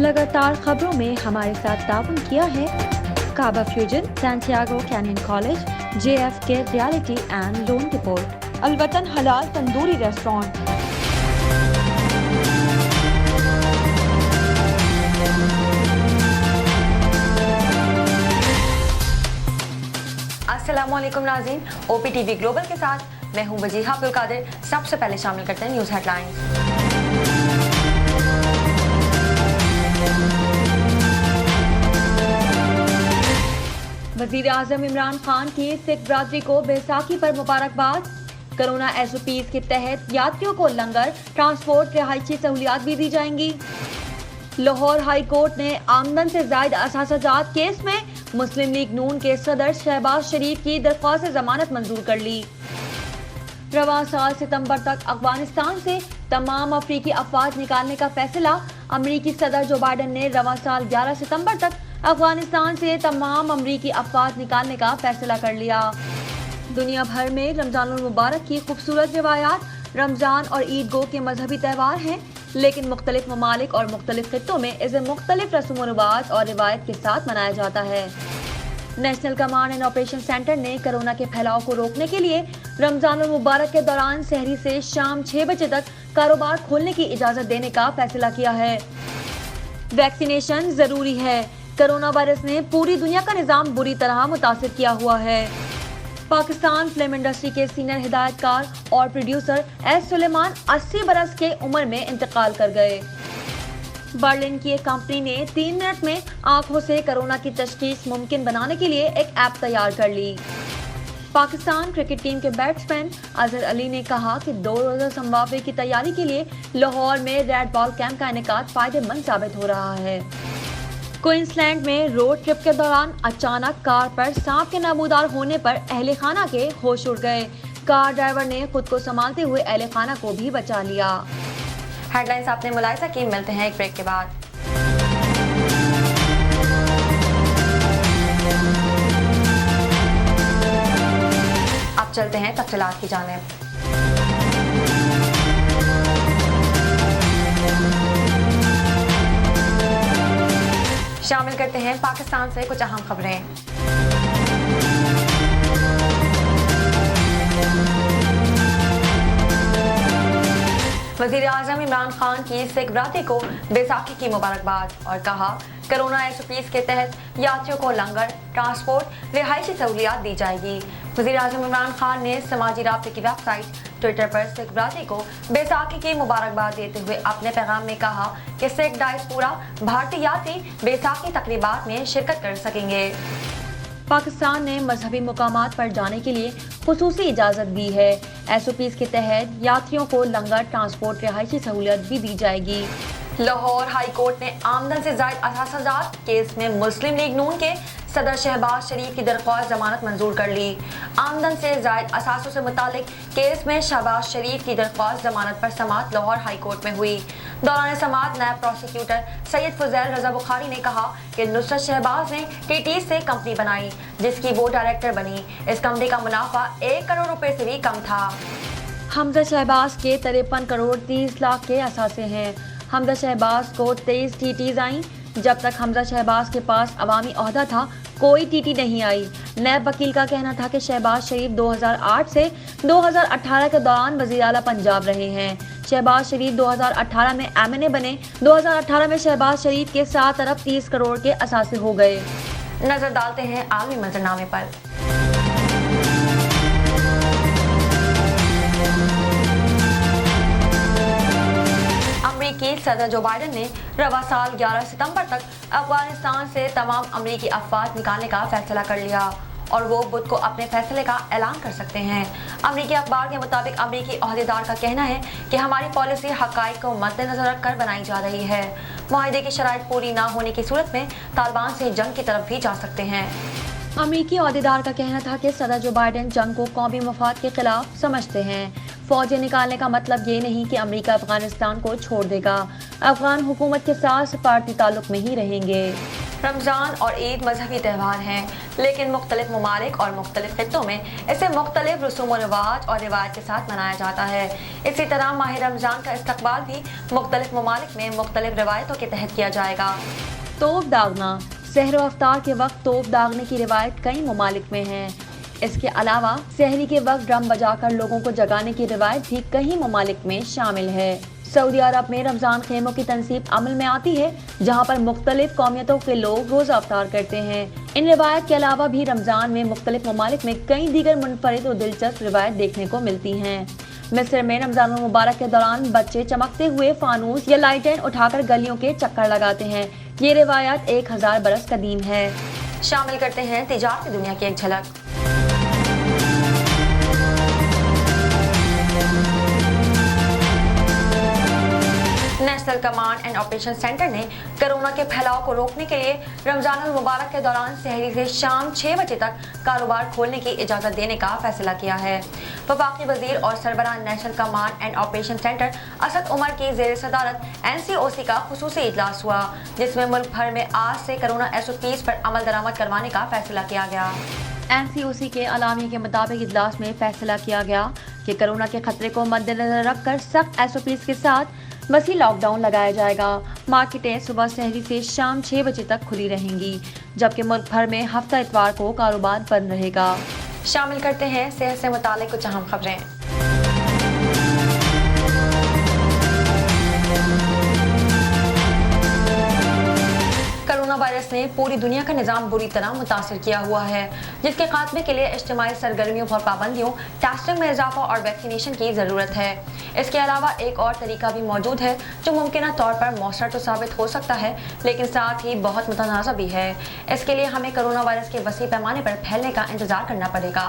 लगातार खबरों में हमारे साथ ताउन किया है काबा fusion, Santiago canyon college, JFK reality and loan report, अलवतन हलाल तंदूरी रेस्टोरेंट। अस्सलामुअलैकुम नाज़रीन, OPTV ग्लोबल के साथ मैं हूं वजीहा अब्दुल कादिर। सबसे पहले शामिल करते हैं न्यूज़ हेडलाइंस। वज़ीर आज़म इमरान खान की सिख बरादरी को बैसाखी पर मुबारकबाद। कोरोना SOPs के तहत यात्रियों को लंगर, ट्रांसपोर्ट, रिहायशी सहूलियात भी दी जाएंगी। लाहौर हाई कोर्ट ने आमदन से जायद असासाजात केस में मुस्लिम लीग नून के सदर शहबाज शरीफ की दरख्वास्त जमानत मंजूर कर ली। रवां साल सितंबर तक अफगानिस्तान से तमाम अफ्रीकी अफवाज निकालने का फैसला। अमरीकी सदर जो बाइडन ने रवां साल 11 सितंबर तक अफगानिस्तान से तमाम अमरीकी अफवाज निकालने का फैसला कर लिया। दुनिया भर में रमजानुल मुबारक की खूबसूरत रिवायात। रमजान और ईद गो के मजहबी त्यौहार हैं, लेकिन मुख्तलिफ ममालिक और मुख्तलिफ खित्तों में इसे मुख्तलिफ रस्म व रिवाज और रिवायत के साथ मनाया जाता है। National command and operation centre ने कोरोना के फैलाव को रोकने के लिए रमजानुल मुबारक के दौरान सहरी से शाम 6 बजे तक कारोबार खोलने की इजाजत देने का फैसला किया है। वैक्सीनेशन जरूरी है। कोरोना वायरस ने पूरी दुनिया का निजाम बुरी तरह मुतासिर किया हुआ है। पाकिस्तान फिल्म इंडस्ट्री के सीनियर हिदायतकार और प्रोड्यूसर एस सुलेमान 80 बरस के उम्र में इंतकाल कर गए। बर्लिन की एक कंपनी ने 3 मिनट में आंखों से कोरोना की तशखीस मुमकिन बनाने के लिए एक ऐप तैयार कर ली। पाकिस्तान क्रिकेट टीम के बैट्समैन अजहर अली ने कहा कि 2 रोजा संभावना की तैयारी के लिए लाहौर में रेड बॉल कैंप का इनेकाद फायदेमंद साबित हो रहा है। क्वींसलैंड में रोड ट्रिप के दौरान अचानक कार पर सांप के नमूदार होने पर अहले खाना के होश उड़ गए। कार ड्राइवर ने खुद को संभालते हुए अहले खाना को भी बचा लिया। हेडलाइंस आपने मुलाहिजा की। मिलते हैं एक ब्रेक के बाद। अब चलते हैं तफसीलात की जानिब। शामिल करते हैं पाकिस्तान से कुछ अहम खबरें। वज़ीर आज़म इमरान खान की सिख बरादरी को बैसाखी की मुबारकबाद और कहा कोरोना SOPs के तहत यात्रियों को लंगर, ट्रांसपोर्ट, रिहायशी सहूलियात दी जाएगी। वज़ीर आज़म इमरान खान ने समाजी राब्ते की वेबसाइट ट्विटर पर सिख बरादरी को बैसाखी की मुबारकबाद देते हुए अपने पैगाम में कहा कि सिख डायस्पोरा भारतीय यात्री बैसाखी तकरीबात में शिरकत कर सकेंगे। पाकिस्तान ने मजहबी मुकामात पर जाने के लिए खुसूसी इजाज़त दी है। SOPs के तहत यात्रियों को लंगर, ट्रांसपोर्ट, रिहायशी सहूलियत भी दी जाएगी। लाहौर हाई कोर्ट ने आमदन से जायद असासाजात केस में मुस्लिम लीग नून के सदर शहबाज शरीफ की दरख्वास्त जमानत मंजूर कर ली। आमदन से जायद असासों से मुतालिक केस में शहबाज शरीफ की दरख्वास्त जमानत पर समाअत लाहौर हाई कोर्ट में हुई। दौरान समाअत नायब प्रोसिक्यूटर सैयद फुजैल रजा बुखारी ने कहा कि नुसरत शहबाज ने TT से कंपनी बनाई जिसकी वो डायरेक्टर बनी। इस कंपनी का मुनाफा 1 करोड़ रुपए से भी कम था। हमजा शहबाज के 53 करोड़ 30 लाख के असासे हैं। हमजा शहबाज को 23 TTs आई। जब तक हमजा शहबाज के पास अवामी ओहदा था कोई TT नहीं आई। नैब वकील का कहना था कि शहबाज शरीफ 2008 से 2018 के दौरान वज़ीर आला पंजाब रहे हैं। शहबाज शरीफ 2018 में MNA बने। 2018 में शहबाज शरीफ के 7 अरब 30 करोड़ के असासे हो गए। नजर डालते हैं आलमी मंजरनामे पर। अमरीकी सदर जो बाइडन ने रवां साल 11 सितंबर तक अफगानिस्तान से तमाम अमरीकी अफवाज निकालने का फैसला कर लिया और वो बुध को अपने फैसले का ऐलान कर सकते हैं। अमरीकी अखबार के मुताबिक अमरीकी ओहदेदार का कहना है कि हमारी पॉलिसी हक़ाइक़ को मद्देनजर रखकर बनाई जा रही है। मुआहदे की शराइत पूरी ना होने की सूरत में तालिबान से जंग की तरफ भी जा सकते हैं। अमरीकी ओहदेदार का कहना था कि सदर जो बाइडन जंग को कौमी मफाद के खिलाफ समझते हैं। फौजें निकालने का मतलब ये नहीं कि अमेरिका अफगानिस्तान को छोड़ देगा। अफगान हुकूमत के साथ सफारती ताल्लुक में ही रहेंगे। रमज़ान और ईद मजहबी त्यौहार हैं, लेकिन मुख्तलिफ ममालिक और मुख्तलिफ खित्तों में इसे मुख्तलिफ रसूम व रिवाज और रिवायत के साथ मनाया जाता है। इसी तरह माह रमज़ान का इस्तकबाल भी मुख्तलिफ ममालिक में मुख्तलिफ रिवायतों के तहत किया जाएगा। तोप दागना। सहर व अफ्तार के वक्त तोप दागने की रिवायत कई ममालिक में है। इसके अलावा सहरी के वक्त ड्रम बजाकर लोगों को जगाने की रिवायत भी कई ममालिक में शामिल है। सऊदी अरब में रमज़ान खेमों की तनसीब अमल में आती है, जहां पर मुख्तलिफ कौमियतों के लोग रोज़ा अफ्तार करते हैं। इन रिवायत के अलावा भी रमज़ान में मुख्तलिफ ममालिक में कई दीगर मुनफरिद और दिलचस्प रिवायत देखने को मिलती हैं। मिस्र में रमज़ान मुबारक के दौरान बच्चे चमकते हुए फानूस या लाइटें उठाकर गलियों के चक्कर लगाते हैं। ये रिवायत 1000 बरस कदीम है। शामिल करते हैं तिजारत की दुनिया की एक झलक। National command and operation centre ने कोरोना के फैलाव को रोकने के लिए रमजान मुबारक के दौरान सहरी से शाम 6 बजे तक कारोबार खोलने की इजाज़त देने का फैसला किया है। वफाकी वजीर और सरबराह national command and operation centre Asad Umar की ज़ेर सदारत NCOC का खुसूसी इजलास हुआ, जिसमें मुल्क भर में आज से कोरोना SOPs पर अमल दरामद करवाने का फैसला किया गया। NCOC के अलामिया के मुताबिक इजलास में फैसला किया गया कि कोरोना के खतरे को मद्देनजर रखकर सख्त SOPs के साथ वसी लॉकडाउन लगाया जाएगा। मार्केटें सुबह सहरी से शाम 6 बजे तक खुली रहेंगी, जबकि मुल्क भर में हफ्ता इतवार को कारोबार बंद रहेगा। शामिल करते हैं सेहत से मुतालिक कुछ अहम खबरें। कोरोना वायरस ने पूरी दुनिया का निज़ाम बुरी तरह मुतासर किया हुआ है, जिसके खात्मे के लिए इज्तिमाई सरगर्मियों और पाबंदियों, टेस्टिंग में इजाफा और वैक्सीनेशन की ज़रूरत है। इसके अलावा एक और तरीका भी मौजूद है जो मुमकिन तौर पर मौसर तो साबित हो सकता है, लेकिन साथ ही बहुत मुतनाज़ा भी है। इसके लिए हमें कोरोना वायरस के वसी पैमाने पर फैलने का इंतजार करना पड़ेगा।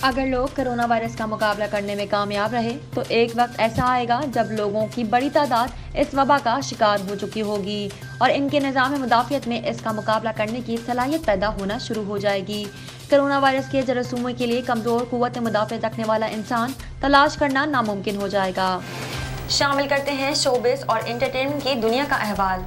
अगर लोग कोरोना वायरस का मुकाबला करने में कामयाब रहे तो एक वक्त ऐसा आएगा जब लोगों की बड़ी तादाद इस वबा का शिकार हो चुकी होगी और इनके निज़ाम मुदाफ़ियत में इसका मुकाबला करने की सलाहियत पैदा होना शुरू हो जाएगी। कोरोना वायरस के जरासीमों के लिए कमज़ोर क़ुव्वत मुदाफ़ियत रखने वाला इंसान तलाश करना नामुमकिन हो जाएगा। शामिल करते हैं शोबिस और एंटरटेनमेंट की दुनिया का अहवाल।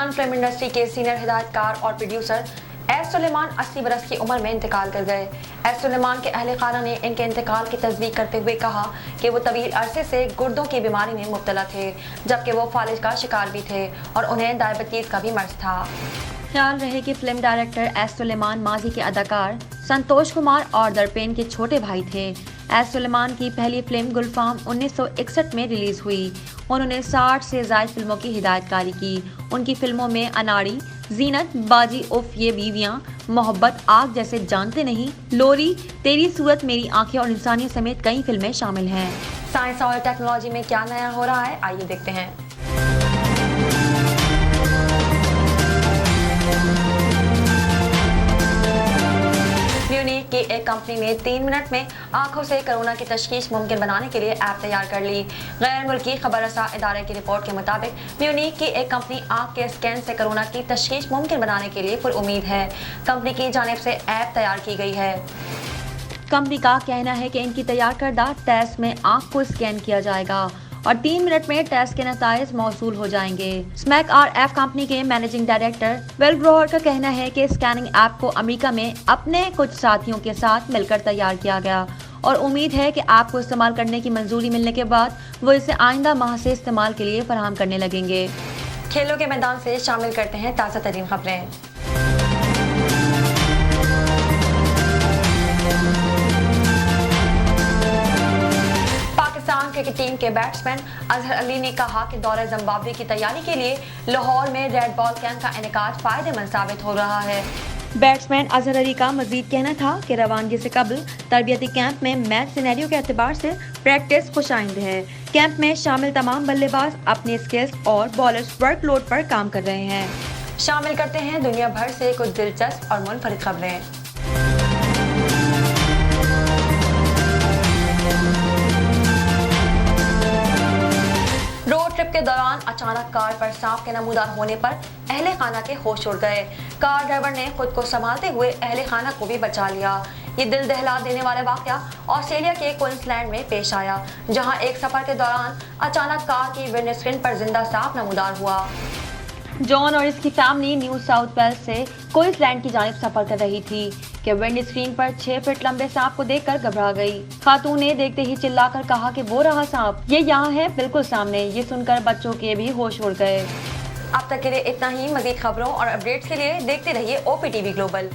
फिल्म इंडस्ट्री के सीनियर हिदायतकार और प्रोड्यूसर एस सुलेमान 80 बरस की उम्र में इंतकाल कर गए। एस सुलेमान के अहले खाना ने इनके इंतकाल की तस्दीक करते हुए कहा कि वो तवील अरसे से गुर्दों की बीमारी में मुब्तला थे, जबकि वो फालिज का शिकार भी थे और उन्हें डायबिटीज का भी मर्ज था। ख्याल रहे कि फिल्म डायरेक्टर एस सुलेमान माजी के अदाकार संतोष कुमार और दरपेन के छोटे भाई थे। एस सुलेमान की पहली फिल्म गुलफाम 1961 में रिलीज हुई। उन्होंने 60 से ज़ायद फिल्मों की हिदायतकारी की। उनकी फिल्मों में अनाड़ी, जीनत, बाजी उफ ये बीवियां, मोहब्बत, आग जैसे जानते नहीं, लोरी, तेरी सूरत मेरी आंखें और इंसानियत समेत कई फिल्में शामिल हैं। साइंस और टेक्नोलॉजी में क्या नया हो रहा है, आइए देखते हैं। म्यूनिख की एक कंपनी ने 3 मिनट में आंखों से कोरोना की तशखीस मुमकिन बनाने के लिए ऐप तैयार कर ली। गैर मुल्की खबररसा इदारे की रिपोर्ट के मुताबिक म्यूनिख की एक कंपनी आंख के स्कैन से कोरोना की तशखीस मुमकिन बनाने के लिए पुरउम्मीद है। कंपनी की जानिब से ऐप तैयार की गई है। कंपनी का कहना है कि इनकी तैयार करदा टेस्ट में आंख को स्कैन किया जाएगा और 3 मिनट में टेस्ट के नताइज मौसूल हो जाएंगे। स्मैक RF कंपनी के मैनेजिंग डायरेक्टर विल ग्रोवर का कहना है कि स्कैनिंग ऐप को अमेरिका में अपने कुछ साथियों के साथ मिलकर तैयार किया गया और उम्मीद है कि ऐप को इस्तेमाल करने की मंजूरी मिलने के बाद वो इसे आइंदा माह से इस्तेमाल के लिए फराहम करने लगेंगे। खेलों के मैदान से शामिल करते हैं ताज़ा तरीन खबरें। पाकिस्तान क्रिकेट टीम के बैट्समैन अजहर अली ने कहा कि दौरे जिम्बाब्वे की तैयारी के लिए लाहौर में रेड बॉल कैंप का इनेकाद फायदेमंद साबित हो रहा है। बैट्समैन अजहर अली का मजीद कहना था कि रवानगी से कबल तरबियती कैंप में मैच सिनेरियो के एतबार से प्रैक्टिस खुशाइंद है। कैंप में शामिल तमाम बल्लेबाज अपने स्किल्स और बॉलर्स वर्कलोड पर काम कर रहे हैं। शामिल करते हैं दुनिया भर से कुछ दिलचस्प और मुनफरिद खबरें। रोड ट्रिप के दौरान अचानक कार पर सांप के नमूदार होने पर अहले खाना के होश उड़ गए। कार ड्राइवर ने खुद को संभालते हुए अहले खाना को भी बचा लिया। ये दिल दहला देने वाला वाकया ऑस्ट्रेलिया के क्वींसलैंड में पेश आया, जहां एक सफर के दौरान अचानक कार की विंडस्क्रीन पर जिंदा सांप नमूदार हुआ। जॉन और इसकी फैमिली न्यू साउथ वेल्स से क्वींसलैंड की जानिब सफर कर रही थी कि विंडस्क्रीन पर 6 फीट लंबे सांप को देखकर घबरा गई। खातून ने देखते ही चिल्लाकर कहा कि वो रहा सांप, ये यहाँ है बिल्कुल सामने। ये सुनकर बच्चों के भी होश उड़ गए। अब तक के लिए इतना ही। मजीद खबरों और अपडेट्स के लिए देखते रहिए OPTV ग्लोबल।